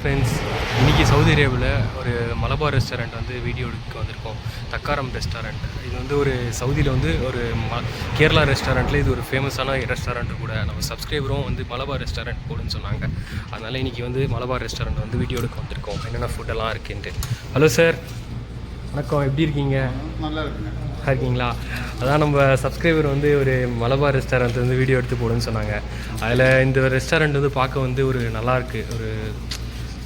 Friends, இன்றைக்கி Saudi அரேபியாவில் ஒரு மலபார் ரெஸ்டாரண்ட் வந்து வீடியோ எடுக்க வந்திருக்கோம். தக்காரம் ரெஸ்டாரண்ட். இது வந்து ஒரு சவுதியில் வந்து ஒரு கேரளா ரெஸ்டாரண்ட்டில் இது ஒரு ஃபேமஸான ரெஸ்டாரண்ட்டு கூட. நம்ம சப்ஸ்கிரைபரும் வந்து மலபார் ரெஸ்டாரண்ட் போடுன்னு சொன்னாங்க. அதனால் இன்றைக்கி வந்து மலபார் ரெஸ்டாரண்ட் வந்து வீடியோ எடுக்க வந்திருக்கோம். என்னென்ன ஃபுட்டெல்லாம் இருக்குன்ட்டு. ஹலோ சார், வணக்கம். எப்படி இருக்கீங்க? நல்லா இருக்குங்க. இருக்கீங்களா? அதான் நம்ம சப்ஸ்கிரைபர் வந்து ஒரு மலபார் ரெஸ்டாரண்ட் வந்து வீடியோ எடுத்து போடுன்னு சொன்னாங்க. அதில் இந்த ரெஸ்டாரண்ட் வந்து பார்க்க வந்து ஒரு நல்லாயிருக்கு, ஒரு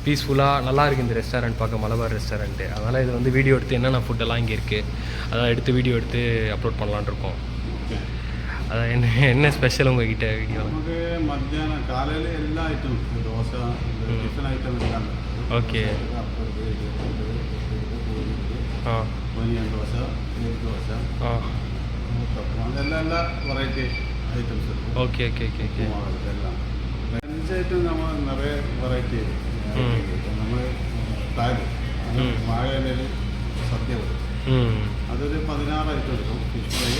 பீஸ்ஃபுல்லாக நல்லா இருக்குது இந்த ரெஸ்டாரண்ட் பார்க்க, மலபார் ரெஸ்டாரண்ட்டு. அதனால் இது வந்து வீடியோ எடுத்து என்னென்ன ஃபுட்டெல்லாம் இங்கே இருக்குது அதான் எடுத்து வீடியோ எடுத்து அப்லோட் பண்ணலான் இருக்கோம். அதான் என்ன ஸ்பெஷல் உங்ககிட்ட வீடியோ? நமக்கு மத்தியானம் காலையில் எல்லா ஐட்டம், தோசை, டிஃபன் ஐட்டம் எல்லாம். ஓகே. பனியன் தோசை, தோசை, എല്ലാ വെറൈറ്റി ഐറ്റംസ് ഉണ്ട്. Okay okay okay okay. എല്ലാം ലഞ്ച് ഐറ്റം നമ്മൾ നിറയെ വെറൈറ്റി നമ്മൾ ടാഗ് വാഴയിലയിൽ സദ്യ വരും. അതൊരു 16 ഐറ്റം എടുക്കും. ഫിഷ് ഫ്രൈ,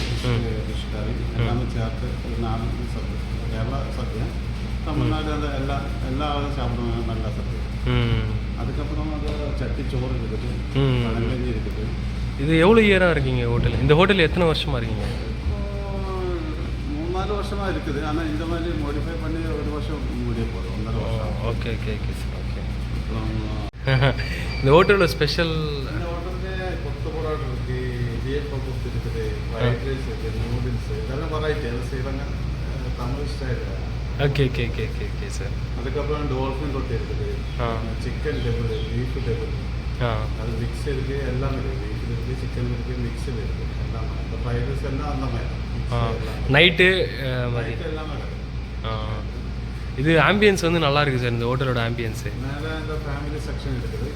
ഫിഷ് കറി എല്ലാം ചേർത്ത് ഒരു 4 സദ്യ. കേരള സദ്യ, തമിഴ്നാട് എല്ലാ ആളും சாப்பிடுவாங்க நல்ல சദ്യ. அதுக்கப்புறம் அது சட்டிச்சோறு இருக்குது, பழங்கஞ்சி இருக்குது. இது எவ்வளோ இயராக இருக்கீங்க ஹோட்டல்? இந்த ஹோட்டல் எத்தனை வருஷமாக இருக்கீங்க? 3-4 வருஷமாக இருக்குது. ஆனால் இந்த மாதிரி மாடிஃபை பண்ணி ஒரு வருஷம் முடிய போதும், 1.5 வருஷம். Okay okay okay sir. Okay. இந்த ஹோட்டலோட ஸ்பெஷல்? இந்த ஹோட்டலில் கொத்து பரோட்டா இருக்குது, இடியப்பம் கொத்து இருக்குது, ஃப்ரைட் ரைஸ் இருக்குது, நூடுல்ஸ், இதெல்லாம் வெரைட்டி. அது செய்வாங்க Tamil style. Okay okay okay okay okay sir. அதுக்கப்புறம் டால்ஃபின் ரொட்டி இருக்குது, சிக்கன் டேபிள், பீஃப் டேபிள், அது மிக்ஸ் இருக்குது, எல்லாமே இருக்குது. பீஃப் இருக்குது, சிக்கன் இருக்குது, மிக்ஸில் இருக்குது, எல்லாமே. இந்த ஃப்ரைட் ரைஸ் எல்லாம் அந்த மாதிரி நைட்டு எல்லாமே இருக்குது. இது ஆம்பியன்ஸ் வந்து நல்லா இருக்குது சார், இந்த ஹோட்டலோட ஆம்பியன்ஸு. மேலே இந்த ஃபேமிலி செக்ஷன் இருக்குது.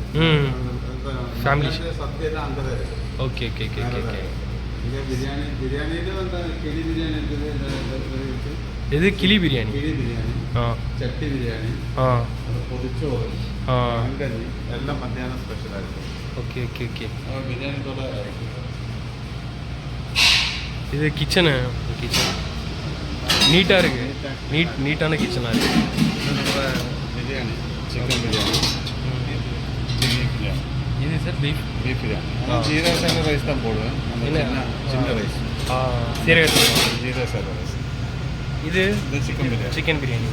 ஃபேமிலி சத்யெல்லாம் அங்கே தான் இருக்குது. Okay okay okay okay okay. இங்கே பிரியாணியில் வந்து கிளி பிரியாணி இருக்குது. இது கிளி பிரியாணி? கிளி பிரியாணி, ചട്ടി ബിരിയാണി, പൊതിച്ചോറ്, പഴങ്കഞ്ഞി എല്ലാം മധ്യാഹ്നം സ്പെഷ്യലായിരിക്കും. Okay okay okay. பிரியாணியோட இது கிச்சனு நீட்டாக இருக்குது, நீட்டான கிச்சனாக இருக்குது. Biryani, chicken biryani, beef biryani. இது சார் பீஃப் பிரியாணி. ஜீரக ரைஸ் தான் போடுவேன், சின்ன ரைஸ். சீரக ஜீரக ரைஸ். இது சிக்கன் பிரியாணி.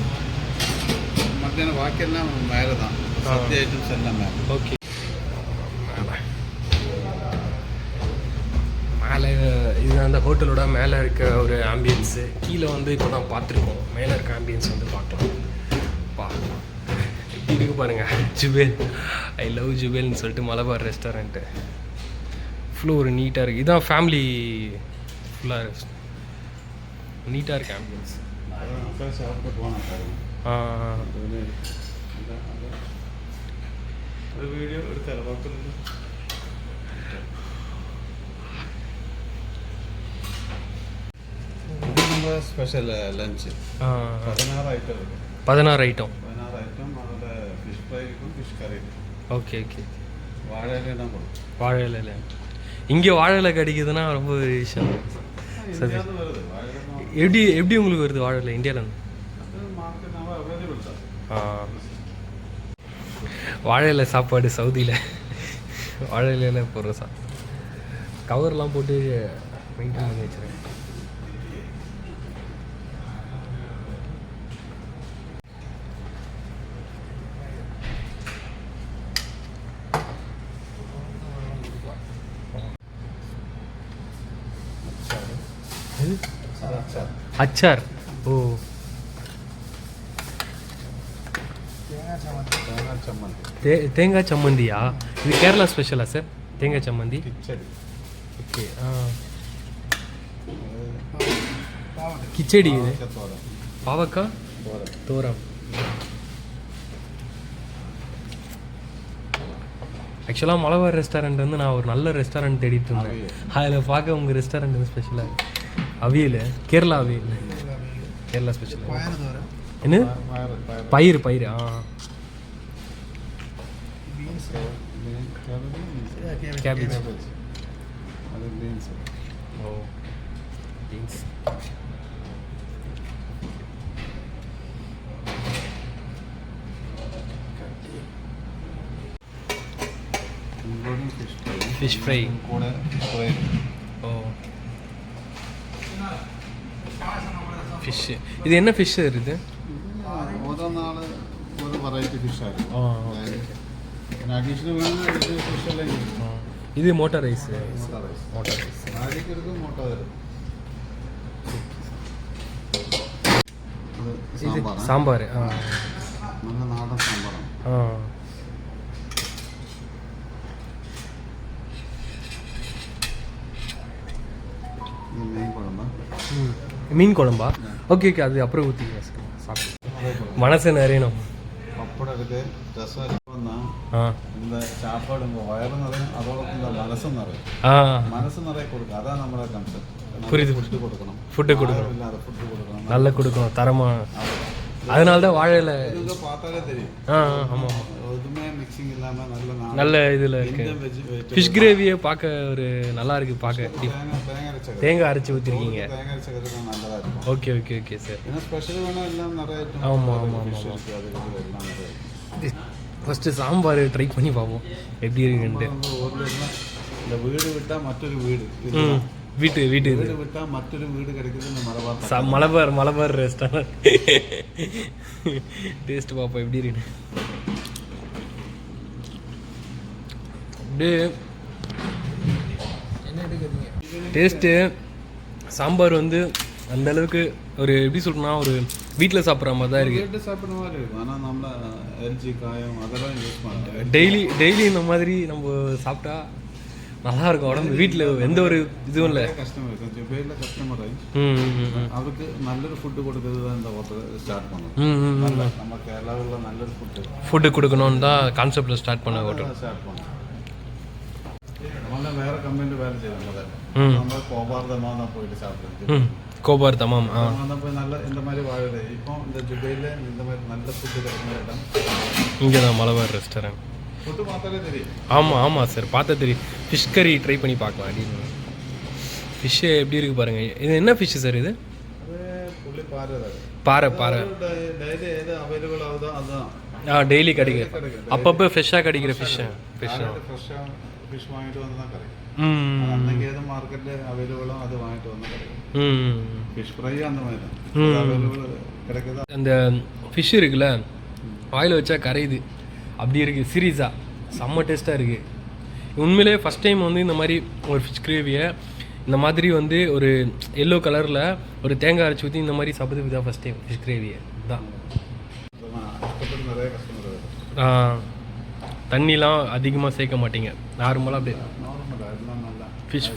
மத்தியானம் பாக்கியெல்லாம் மேலே தான், சத்ய ஐட்டம்ஸ் எல்லாம் மேலே. ஓகே. மேலே இது அந்த ஹோட்டலோட மேலே இருக்க ஒரு ஆம்பியன்ஸு. கீழே வந்து இப்போ தான் பார்த்துருக்கோம், மேலே இருக்க ஆம்பியன்ஸ் வந்து பார்க்கலாம். எப்படி இருக்கு பாருங்கள். ஜுபேல், ஐ லவ் ஜுபேல்னு சொல்லிட்டு மலபார் ரெஸ்டாரண்ட்டு. ஃபுல்லாக ஒரு நீட்டாக இருக்குது. இதுதான் ஃபேமிலி ஃபுல்லாக நீட்டாக இருக்குது ஆம்பியன்ஸ். வீடியோ எடுத்து ஸ்பெஷல் லஞ்சு 16 ஐட்டம் இருக்கும். 16 ஐட்டம். அதில் ஃபிஷ் ஃப்ரை இருக்கும், ஃபிஷ் கறி இருக்கும். Okay okay. வாழை இலை தான் கொடுக்கும். வாழை இலை. இங்கே வாழை இலை கிடைக்குதுன்னா ரொம்ப விஷயம். சரி, எப்படி உங்களுக்கு வருது வாழை இலை இந்தியாவிலேருந்து? வாழை இலை சாப்பாடு சவுதியில் வாழை இலையில் போடுற கவர்லாம் போட்டு மெயின்டைன் பண்ணி வச்சுருக்கேன். அச்சார். ஓ, தேங்காய் சம்மந்தியா? இது கேரளா ஸ்பெஷலா சார் தேங்காய் சம்மந்தி? ஓகே. கிச்சடி. இது பாவக்காய் தோரம். ஆக்சுவலாக மலபார் ரெஸ்டாரண்ட் வந்து நான் ஒரு நல்ல ரெஸ்டாரண்ட் தேடிட்டு இருந்தேன். அதில் பார்க்க உங்கள் ரெஸ்டாரண்ட் வந்து ஸ்பெஷலாக அவியல், கேரளா அவியல், கேரளா ஸ்பெஷல். என்ன பயிர்? கேபேஜ். ஓ, beans. Including fish fry. Fish fry கூட ஃப்ரை. ஓ ஃபிஷ்ஷு. இது என்ன ஃபிஷ் இருக்குது? ഓരോ നാൾ ഒരു വെറൈറ്റി ഫിഷായിരിക്കും. ആ പിന്നെ അഡീഷണൽ വേണമെങ്കിൽ ഇത് ഫിഷ് എല്ലാം കിട്ടും. இது மோட்டர் ரைஸ். மோட்டர் ரைஸ் நாளைக்கு இருக்கும் மோட்டர் வரும். இது சாம்பார். நல்ல நாடன் சாம்பாராണ്. இது மீன் குழம்பா? மீன் குழம்பா? ஓகே ஓகே, அது அப்புறம் ஊற்றிக்கலாம் சார். சாப்பிட்டு மனசு நிறையணும். பப்படம் இருக்கு, ரசம் இருக்குன்னா இந்த சாப்பாடு உங்கள் வயறு நிறையும், அதோடொപ്പം இந்த മനസ്സും நிறையும். മനസ്സ് நிறைய கொடுக்கும், அதான் நம்மளோட கான்செப்ட். புரியுது. ஃபுட்டு கொடுக்கணும், ஃபுட்டு கொடுக்கணும், இல்லாத ஃபுட்டு கொடுக்கணும், நல்லா கொடுக்கணும், தரமாக. அதனால தான் வாழையில இது பார்த்தாலே தெரியும். ஆமாம், எதுவுமே மிக்சிங் இல்லாமல் நல்ல இதில் இருக்கு. ஃபிஷ் கிரேவியை பார்க்க ஒரு நல்லா இருக்குது பார்க்க. தேங்காய் அரைச்சி ஊற்றிருக்கீங்க. தேங்காய் அரைச்சது நல்லதாக இருக்கும். Okay okay okay sir. ஏன்னா ஸ்பெஷல் வேணும் எல்லாம் நிறைய. ஆமாம். ஃபஸ்ட்டு சாம்பார் ட்ரை பண்ணி பார்ப்போம் எப்படி இருக்குன்ட்டு. இந்த வீடு விட்டால் மற்றொரு வீடு. வீட்டு விட்டால் மற்றொரு வீடு கிடைக்குது. இந்த மலபார் ரெஸ்டாரண்ட் டேஸ்ட் பார்ப்போம் எப்படி இருக்கு. அப்படியே டேஸ்ட்டு சாம்பார் வந்து அந்த அளவுக்கு ஒரு எப்படி சொல்றேன்னா ஒரு வீட்டில் சாப்பிட்ற மாதிரி தான் இருக்குது. வீட்டில் சாப்பிட்ற மாதிரி இருக்கும். ஆனால் நம்ம எல்ஜி காயம் அதெல்லாம் யூஸ் பண்ணுறோம். டெய்லி இந்த மாதிரி நம்ம சாப்பிட்டா நல்லா இருக்கும் உடம்பு. வீட்டில் எந்த ஒரு இதுவும் இல்லை. கஸ்டமர் கொஞ்சம் பேரில் கஸ்டமர் அவருக்கு நல்லொரு ஃபுட்டு கொடுக்கறது தான் இந்த ஹோட்டல் ஸ்டார்ட் பண்ணோம். நம்ம கேரளாவில் நல்லொரு ஃபுட்டு கொடுக்கணும்னு தான் கான்செப்டில் ஸ்டார்ட் பண்ண ஹோட்டல் ஸ்டார்ட் பண்ணோம். நம்மளாம் வேறு கம்பெனியில் வேலை செய்வோம். முதல்ல நம்ம கோபார்தமாக தான் போயிட்டு சாப்பிட்றது. கோபார் தமாம் போய் நல்ல இந்த மாதிரி வாழை. இப்போ இந்த ஜுபையில் இந்த மாதிரி நல்ல ஃபுட்டு கிடைக்கிற இடம் இங்கே தான் மலபார் ரெஸ்டாரண்ட். ஃபுட்டு பார்த்தாலே தெரியும். ஆமாம் சார், பார்த்தா தெரியும். ஃபிஷ் கறி ட்ரை பண்ணி பார்க்கலாம். அப்படின்னு ஃபிஷ்ஷு எப்படி இருக்குது பாருங்கள். இது என்ன ஃபிஷ்ஷு சார்? இது பாறை. டெய்லி எது அவைலபிள் ஆகுதோ அதுதான். டெய்லி கிடைக்கும். அப்பப்போ ஃப்ரெஷ்ஷாக கிடைக்கிற ஃபிஷ்ஷு. ஃப்ரெஷ்ஷாக ஃபிஷ் வாங்கிட்டு வந்து தான் கிடைக்கும். அன்னைக்கு எது மார்க்கெட்டில் அவைலபிளோ அது வாங்கிட்டு வந்து கிடைக்கும். ஃபிஷ் ஃப்ரை அந்த மாதிரி தான் அவைலபிள் கிடைக்குது. அந்த ஃபிஷ் இருக்குல்ல, ஆயில் வச்சா கரையுது அப்படி இருக்குது. சீரியஸாக செம்ம டேஸ்ட்டாக இருக்குது. உண்மையிலே ஃபஸ்ட் டைம் வந்து இந்த மாதிரி ஒரு ஃபிஷ் கிரேவியை இந்த மாதிரி வந்து ஒரு எல்லோ கலரில் ஒரு தேங்காய் அரைச்சி ஊற்றி இந்த மாதிரி சாப்பிட்றது தான் ஃபஸ்ட் டைம் ஃபிஷ் கிரேவியை தான். தண்ணிலாம் அதிகமாக சேர்க்க மாட்டீங்க, நார்மலாக அப்படியே ஃபிஷ்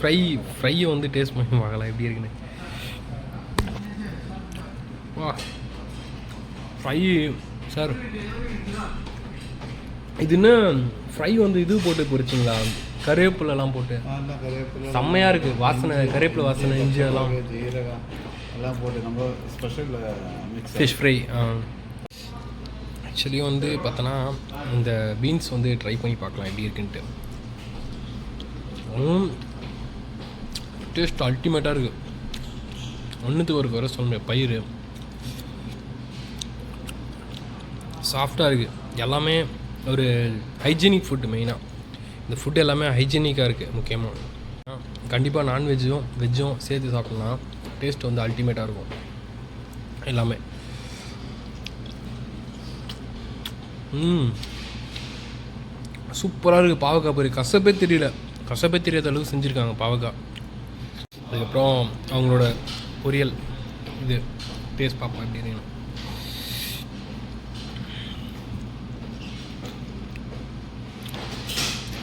ஃப்ரையை வந்து டேஸ்ட் பண்ணி பார்க்கலாம் எப்படி இருக்குன்னு. வா ஃப்ரை சார், இதுன்னு ஃப்ரை வந்து இது போட்டு பொரிச்சிங்களா? கருவேப்பிலெல்லாம் போட்டு செம்மையாக இருக்குது. வாசனை, கருவேப்பிலை வாசனை, இஞ்சி எல்லாம் ஜீரகம் எல்லாம் போட்டு நம்ம ஸ்பெஷல் ஃபிஷ் ஃப்ரை. ஆக்சுவலி வந்து பார்த்தோன்னா இந்த பீன்ஸ் வந்து ட்ரை பண்ணி பார்க்கலாம் எப்படி இருக்குன்ட்டு. டேஸ்ட் அல்டிமேட்டாக இருக்குது. ஒன்றுத்துக்கு ஒரு குறை சொல்ல பயிர் சாஃப்டாக இருக்குது. எல்லாமே ஒரு ஹைஜீனிக் ஃபுட்டு. மெயினாக இந்த ஃபுட்டு எல்லாமே ஹைஜீனிக்காக இருக்குது. முக்கியமாக கண்டிப்பாக நான்வெஜ்ஜும் வெஜ்ஜும் சேர்த்து சாப்பிட்னா டேஸ்ட் வந்து அல்டிமேட்டாக இருக்கும் எல்லாமே. சூப்பராக இருக்குது. பாவக்காய் பொரி கசப்பே தெரியாத அளவுக்கு செஞ்சுருக்காங்க பாவக்காய். அதுக்கப்புறம் அவங்களோட பொரியல் இது டேஸ்ட் பார்ப்போம் எப்படி இருக்கணும்.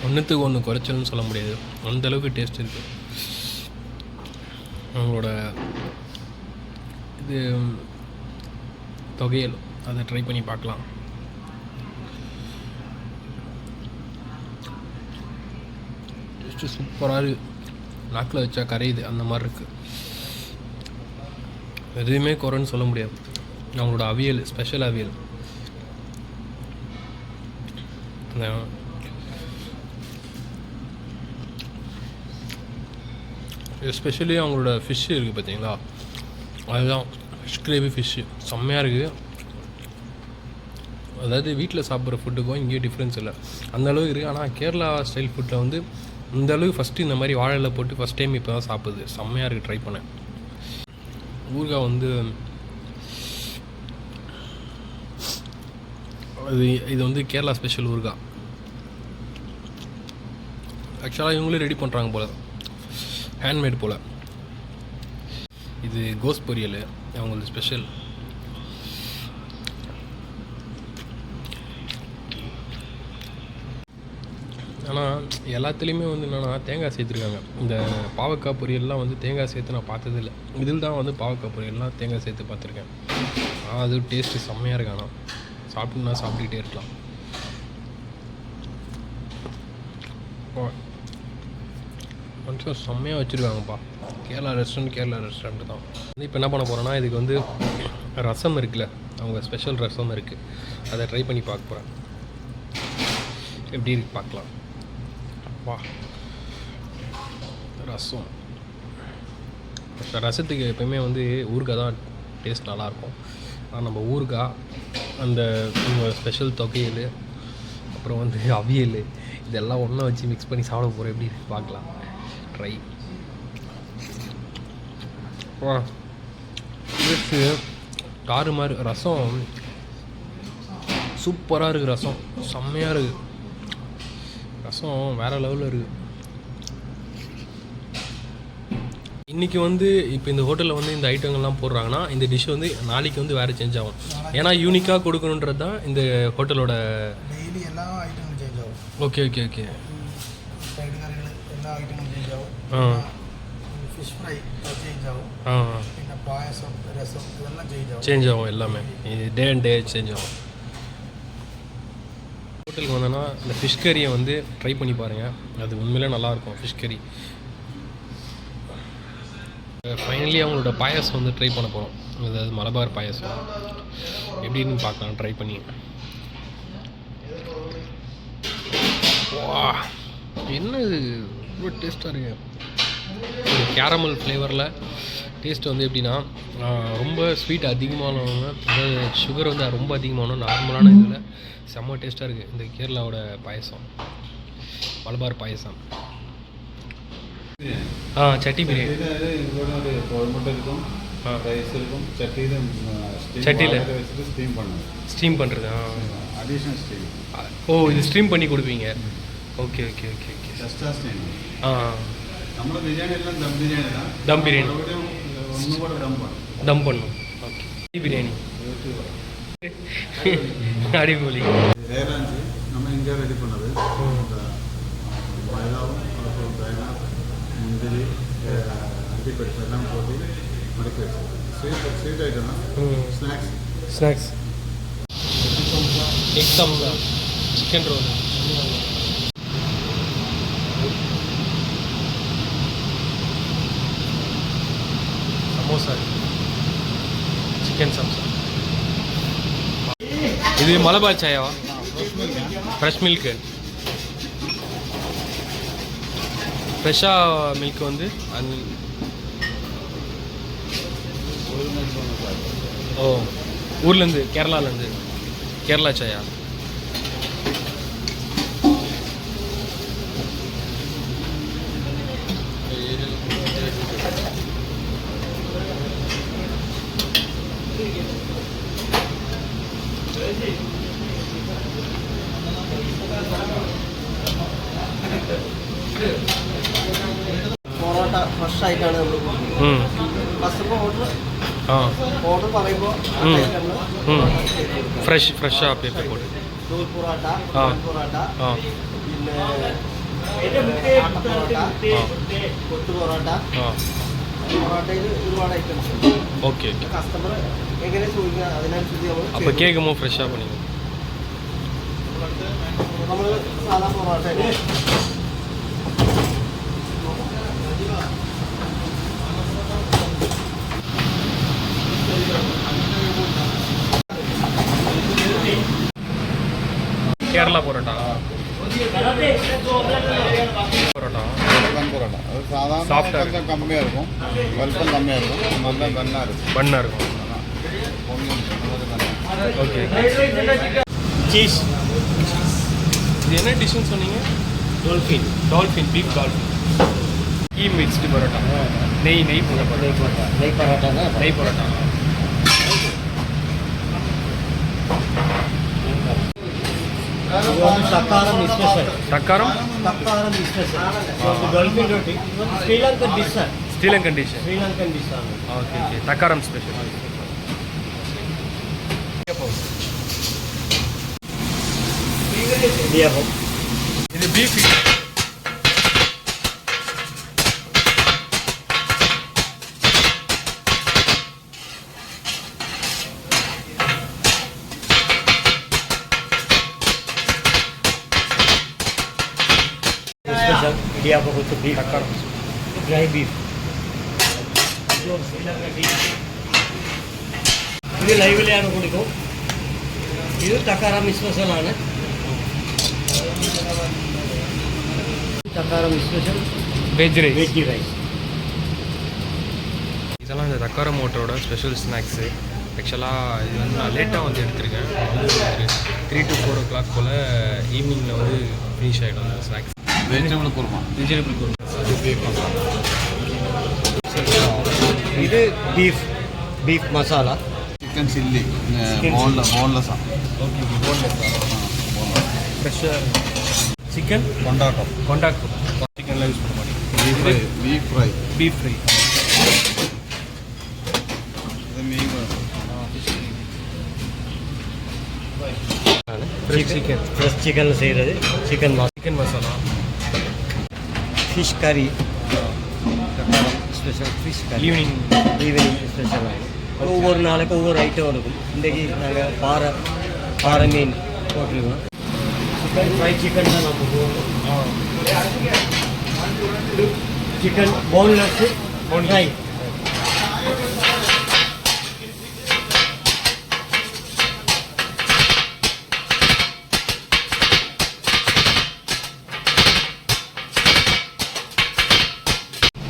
ஒன்றுத்துக்கு ஒன்று குறைச்சல்னு சொல்ல முடியாது, அந்தளவுக்கு டேஸ்ட் இருக்குது. அவங்களோட இது தொகையல் அதை ட்ரை பண்ணி பார்க்கலாம். டேஸ்ட்டு சூப்பராக இருக்குது. நாக்கில் வச்சா கரையுது அந்த மாதிரி இருக்குது. எதுவுமே குறைன்னு சொல்ல முடியாது. அவங்களோட அவியல் ஸ்பெஷல் அவியல். எஸ்பெஷலி அவங்களோட ஃபிஷ்ஷு இருக்குது பார்த்தீங்களா, அதுதான் ஃபிஷ் கிரேவி ஃபிஷ்ஷு செம்மையாக இருக்குது. அதாவது வீட்டில் சாப்பிட்ற ஃபுட்டுக்கும் இங்கேயும் டிஃப்ரென்ஸ் இல்லை அந்த அளவுக்கு இருக்குது. ஆனால் கேரளா ஸ்டைல் ஃபுட்டில் வந்து இந்த அளவுக்கு ஃபஸ்ட்டு இந்த மாதிரி வாழையில போட்டு ஃபஸ்ட் டைம் இப்போ தான் சாப்பிடுது. செம்மையாக இருக்குது, ட்ரை பண்ணேன். ஊறுகாய் வந்து இது வந்து கேரளா ஸ்பெஷல் ஊறுகாய். ஆக்சுவலாக இவங்களே ரெடி பண்ணுறாங்க போல், ஹேண்ட்மேட் போல். இது கோஸ் பொரியல் அவங்களது ஸ்பெஷல். ஆனால் எல்லாத்துலேயுமே வந்து என்னென்னா தேங்காய் சேர்த்துருக்காங்க. இந்த பாவக்காய் பொரியல்லாம் வந்து தேங்காய் சேர்த்து நான் பார்த்ததில்ல. இதில் தான் வந்து பாவக்காய் பொரியல்லாம் தேங்காய் சேர்த்து பார்த்துருக்கேன். அது டேஸ்ட்டு செம்மையாக இருக்கு. ஆனால் சாப்பிட்டுன்னா சாப்பிட்டுக்கிட்டே இருக்கலாம். கொஞ்சம் செம்மையாக வச்சுருக்காங்கப்பா. கேரளா ரெஸ்டாரண்ட் தான். வந்து இப்போ என்ன பண்ண போகிறேன்னா, இதுக்கு வந்து ரசம் இருக்குல்ல, அவங்க ஸ்பெஷல் ரசம் இருக்குது, அதை ட்ரை பண்ணி பார்க்க போகிறேன். எப்படி இருக்கு பார்க்கலாம். வா, ரசத்துக்கு எப்போயுமே வந்து ஊறுகாய் தான் டேஸ்ட் நல்லாயிருக்கும். ஆனால் நம்ம ஊறுகாய், அந்த ஸ்பெஷல் தொகையல், அப்புறம் வந்து அவியல், இதெல்லாம் ஒன்றா வச்சு மிக்ஸ் பண்ணி சாப்பிட போகிறோம். எப்படி பார்க்கலாம். ட்ரை. வா, டேஸ்ட்டு காரு மாதிரி. ரசம் சூப்பராக இருக்குது. ரசம் செம்மையாக இருக்குது. ரசம் வேறு லெவலில் இருக்குது. இன்றைக்கி வந்து இப்போ இந்த ஹோட்டலில் வந்து இந்த ஐட்டங்கள்லாம் போடுறாங்கன்னா இந்த டிஷ் வந்து நாளைக்கு வந்து வேறு சேஞ்ச் ஆகும். ஏன்னா யூனிக்காக கொடுக்கணுன்றது தான் இந்த ஹோட்டலோட. டெய்லி எல்லா ஐட்டங்களும் சேஞ்ச் ஆகும். Okay okay okay. சைடு கறிகள் எல்லா ஐட்டங்களும் சேஞ்ச் ஆகும். ஃபிஷ் ஃப்ரை சேஞ்ச் ஆகும். പിന്നെ பாயசம், ரசம் இதெல்லாம் சேஞ்ச் ஆகும். எல்லாமே டே அண்ட் டே சேஞ்ச் ஆகும். ஹோட்டலுக்கு வந்தோன்னா இந்த ஃபிஷ் கறியை வந்து ட்ரை பண்ணி பாருங்கள். அது உண்மையிலே நல்லாயிருக்கும். ஃபிஷ் கறி. ஃபைனலி அவங்களோட பாயாசம் வந்து ட்ரை பண்ண போகிறோம். அதாவது மலபார் பாயாசம் எப்படின்னு பார்க்கலாம் ட்ரை பண்ணி. வா, என்ன இது ரொம்ப டேஸ்ட்டாக இருக்குது. ஒரு கேரமல் ஃப்ளேவரில் டேஸ்ட் வந்து எப்படின்னா, ரொம்ப ஸ்வீட் அதிகமானவங்க, அதாவது சுகர் வந்து ரொம்ப அதிகமான நார்மலான இதில் செம்ம டேஸ்ட்டாக இருக்குது இந்த கேரளாவோட பாயசம், மலபார் பாயசம். சட்டி பிரியாணி ஒரு கோயம்புட்டு இருக்கும், ரைஸ் இருக்கும், சட்டியில் ஸ்டீம் பண்ணுங்க. ஸ்டீம் பண்ணுறது. Additional steam. ஓ, இது ஸ்ட்ரீம் பண்ணி கொடுப்பீங்க. Okay okay okay okay. Extra steam. നമ്മുടെ ബിരിയാണി എല്ലാം ദം ബിരിയാണി தான். தம் பிரியாணி ஒன்று கூட தம் பண்ணும். ஓகே. பிரியாணி அடிப்பொலி. வேறாஞ்சு நம்ம இங்கே ரெடி பண்ணது. மைதாவும் அப்புறம் தேங்காய், முந்திரி, அண்டிப்பருப்பு எல்லாம் போட்டு மடக்கி வச்சு ஸ்வீட் ஐட்டம் தான். Snacks egg samsa, chicken roll, samosa, chicken samsa. இது மலபார் சாயாவா? Fresh milk. ஃப்ரெஷ்ஷாக மில்க் வந்து ஓ, ஊர்லேருந்து, கேரளாலேருந்து, கேரளா சாயா. പൊറോട്ട ഫ്രഷ് ആയിട്ടാണ് നമ്മൾ കസ്റ്റമർ ഓർഡർ പറയുമ്പോൾ ഫ്രഷാ പേപ്പർ പോട്ട് നൂൽ പൊറോട്ട, പൊറോട്ട, പിന്നെ ആട്ട പൊറോട്ട, കൊത്തു പൊറോട്ട, പൊറോട്ടയിൽ ഒരുപാട് ഐറ്റംസ് ഉണ്ട്. Okay okay. കസ്റ്റമർ എങ്ങനെ ചോദിക്കുക അതിനനുസരിച്ച് അപ്പോൾ കേൾക്കുമ്പോൾ ഫ്രഷാக பண்ணி നമ്മൾ സാധാ പൊറോട്ട കേരള പൊറോട്ട. പൊറോട്ട அது சாதாரண கொஞ்சம் கம்மியாக இருக்கும், வலுப்பம் கம்மியாக இருக்கும், நல்லா பண்ணாக இருக்கும். பண்ணாக இருக்கும். ஓகே. சீஸ் இது என்ன டிஷ்ஷுன்னு சொன்னீங்க? Dolphin dolphin, beef dolphin. Ghee mixed parotta, நெய் போட்ட நெய் பரோட்டா நெய் பரோட்டா. இது வந்து Thakkaram special Thakkaram special dolphin ரொட்டி Sri Lankan dish Sri Lankan dish. Sri Lankan dish ആണ് okay okay, Thakkaram special. Idiyappam இது beef. Special idiyappam with beef Thakkaram dry beef ഇത് ലൈവിലാണ് കൊടുക്കും. ഇത് തക്കാറാം സ്പെഷ്യലാണ്. Thakkaram special veg rice. Veg rice. இதெல்லாம் இந்த தக்காரம் ஹோட்டலோட ஸ்பெஷல் ஸ்நாக்ஸு. ஆக்சுவலாக இது வந்து நான் லேட்டாக வந்து எடுத்திருக்கேன். வந்து ஒரு 3 to 4 o'clock போல் ஈவினிங்கில் வந்து ஃபினிஷ் ஆகிடும் அந்த snacks. Vegetable kurma. Vegetable kurma. இது beef masala. Chicken chilli boneless ആണ്. Okay okay, boneless. ஃப்ரெஷ்ஷாக சிக்கன் கொண்டாட்டம் சிக்கன்லாம் யூஸ் பண்ண மாட்டேன். Beef fry. Beef fry. Fresh சிக்கனில் செய்கிறது சிக்கன் மசாலா. ஃபிஷ் கறி ஸ்பெஷல் ஃபிஷ் கறி ஈவினிங் ஸ்பெஷலாக ஒவ்வொரு நாளைக்கு ஒவ்வொரு ஐட்டம் இருக்கும். இன்றைக்கி நாங்கள் பாறை மீன் போட்டிருக்கோம். சிக்கன் ஃப்ரை சிக்கன் தான் நம்ம போடுவோம். Chicken boneless fry.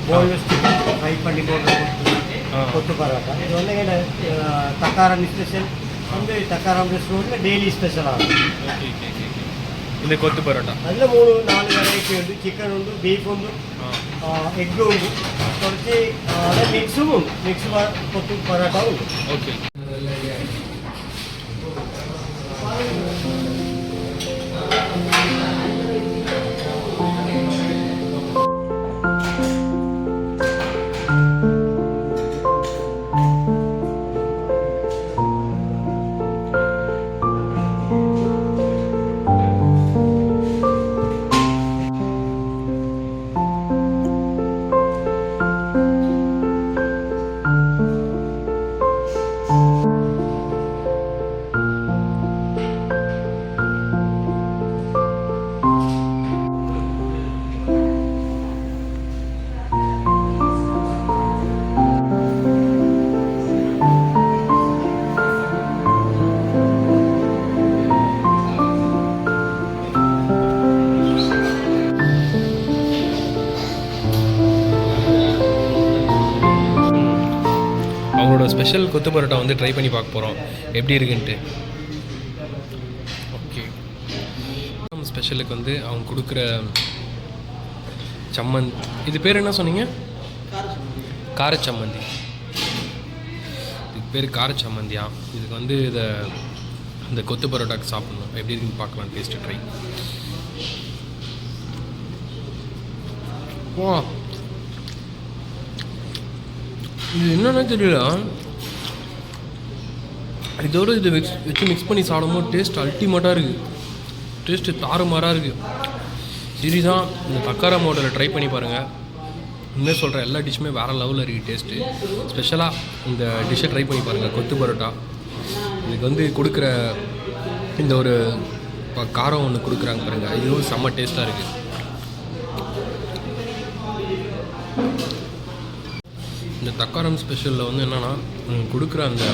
Boneless chicken fry பண்ணி போடுறது கொத்து பரோட்டா. இது வந்து எங்கள் தக்காரம் ஸ்பெஷல் வந்து தக்காரம் ரெஸ்டாரண்ட்டில் டெய்லி ஸ்பெஷலாக இந்த கொத்து பரோட்டா. அதில் 3-4 வெரைட்டி ഉണ്ട്. ചിക്കൻ ഉണ്ട്, ബീഫ് ഉണ്ട്, എഗ്ഗ് ഉണ്ട്, കുറച്ച് അത് മിക്സും ഉണ്ട്. മിക്സ് കൊത്തു പൊറോട്ട ഉണ്ട്. ஓகே. அவங்களோட ஸ்பெஷல் கொத்து பரோட்டா வந்து ட்ரை பண்ணி பார்க்க போகிறோம் எப்படி இருக்குன்ட்டு. ஓகே, ஸ்பெஷலுக்கு வந்து அவங்க கொடுக்குற சம்மந்தி, இது பேர் என்ன சொன்னீங்க? காரச்சம்மந்தி. இதுக்கு பேர் காரச்சம்மந்தியா. இதுக்கு வந்து இந்த கொத்து பரோட்டாக்கு சாப்பிட்ணும். எப்படி இருக்குன்னு பார்க்கலாம். Taste try. வா, இது என்னென்ன தெரியல, இதோட இதை வச்சு மிக்ஸ் பண்ணி சாப்பிடும்போது டேஸ்ட் அல்டிமேட்டாக இருக்குது. டேஸ்ட்டு தாறுமாறாக இருக்குது. சீரியஸாக இந்த தக்காரம் ஹோட்டலில் ட்ரை பண்ணி பாருங்கள். இன்னும் சொல்கிறேன், எல்லா டிஷ்ஷுமே வேறு லெவலில் இருக்குது டேஸ்ட்டு. ஸ்பெஷலாக இந்த டிஷ்ஷை ட்ரை பண்ணி பாருங்கள், கொத்து பரோட்டா. இதுக்கு வந்து கொடுக்குற இந்த ஒரு காரம் ஒன்று கொடுக்குறாங்க பாருங்கள், இதுவும் செம்ம டேஸ்ட்டாக இருக்குது. இந்த தக்காரம் ஸ்பெஷலில் வந்து என்னென்னா கொடுக்குற அந்த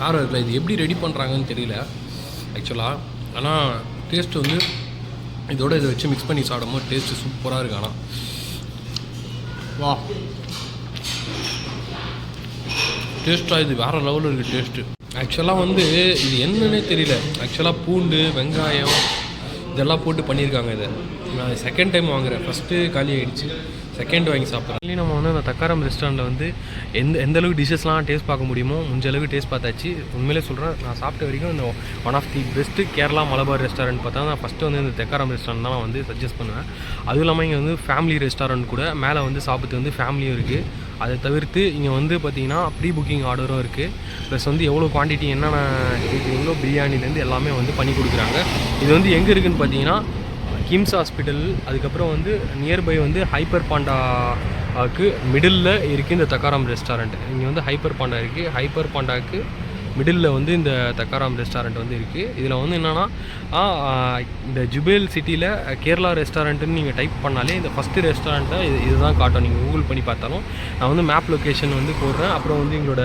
காரம் இருக்குல்ல, இது எப்படி ரெடி பண்ணுறாங்கன்னு தெரியல ஆக்சுவலாக. ஆனால் டேஸ்ட்டு வந்து இதோட இதை வச்சு மிக்ஸ் பண்ணி சாப்பிடும்போது டேஸ்ட்டு சூப்பராக இருக்குது. ஆனால் வா, டேஸ்ட்டாக இது வேறு லெவலில் இருக்குது டேஸ்ட்டு. ஆக்சுவலாக வந்து இது என்னன்னே தெரியல. ஆக்சுவலாக பூண்டு வெங்காயம் இதெல்லாம் போட்டு பண்ணியிருக்காங்க. இதை நான் செகண்ட் டைம் வாங்குகிறேன். ஃபஸ்ட்டு காலி ஆகிடுச்சு, செகண்ட் வாங்கி சாப்பிட்றேன். நம்ம வந்து அந்த தக்காரம் ரெஸ்டாரண்ட்டில் வந்து எந்த அளவுக்கு டிஷ்ஷஸ்லாம் டேஸ்ட் பார்க்க முடியுமோ முடிஞ்ச அளவுக்கு டேஸ்ட் பார்த்தாச்சு. உண்மையிலே சொல்கிறேன், நான் சாப்பிட்ட வரைக்கும் இந்த one of the best Kerala Malabar restaurant பார்த்தா நான் ஃபஸ்ட்டு வந்து இந்த தக்காரம் ரெஸ்டாரண்ட் தான் நான் வந்து சஜஸ்ட் பண்ணுவேன். அதுவும் இல்லாமல் இங்கே வந்து ஃபேமிலி ரெஸ்டாரண்ட் கூட மேலே வந்து சாப்பிட்டு வந்து ஃபேமிலியும் இருக்குது. அதை தவிர்த்து இங்கே வந்து பார்த்திங்கன்னா ப்ரீ புக்கிங் ஆர்டரும் இருக்குது. ப்ளஸ் வந்து எவ்வளோ குவான்டிட்டி என்னென்ன கேட்குறீங்களோ பிரியாணிலேருந்து எல்லாமே வந்து பண்ணி கொடுக்குறாங்க. இது வந்து எங்கே இருக்குதுன்னு பார்த்தீங்கன்னா கிம்ஸ் ஹாஸ்பிட்டல், அதுக்கப்புறம் வந்து நியர்பை வந்து ஹைப்பர் பாண்டாவுக்கு மிடில் இருக்குது இந்த தக்காராம் ரெஸ்டாரண்ட். இங்கே வந்து ஹைப்பர் பாண்டா இருக்குது. ஹைப்பர் பாண்டாவுக்கு மிடில் வந்து இந்த தக்காராம் ரெஸ்டாரண்ட் வந்து இருக்குது. இதில் வந்து என்னென்னா இந்த ஜுபேல் சிட்டியில் கேரளா ரெஸ்டாரண்ட்டுன்னு நீங்கள் டைப் பண்ணாலே இந்த ஃபஸ்ட்டு ரெஸ்டாரண்ட்டை இதுதான் காட்டும். நீங்கள் கூகுள் பண்ணி பார்த்தாலும் நான் வந்து மேப் லொக்கேஷன் வந்து போடுறேன். அப்புறம் வந்து எங்களோட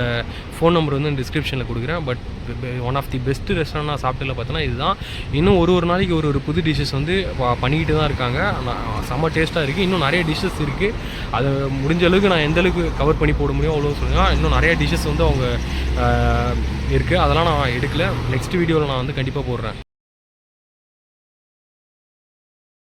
ஃபோன் நம்பர் வந்து டிஸ்கிரிப்ஷனில் கொடுக்குறேன். But one of the best restaurant நான் சாப்பிட்டதில் பார்த்தோன்னா இதுதான். இன்னும் ஒரு நாளைக்கு ஒரு புது டிஷ்ஷஸ் வந்து பண்ணிக்கிட்டு தான் இருக்காங்க. செம்ம டேஸ்ட்டாக இருக்குது. இன்னும் நிறைய டிஷ்ஷஸ் இருக்குது. அதை முடிஞ்ச அளவுக்கு நான் எந்த அளவுக்கு கவர் பண்ணி போட முடியும் அவ்வளோ சொல்லுங்கள். இன்னும் நிறைய டிஷ்ஷஸ் வந்து அவங்க இருக்குது. அதெல்லாம் நான் எடுக்கல. நெக்ஸ்ட் வீடியோவில் நான் வந்து கண்டிப்பாக போடுறேன்.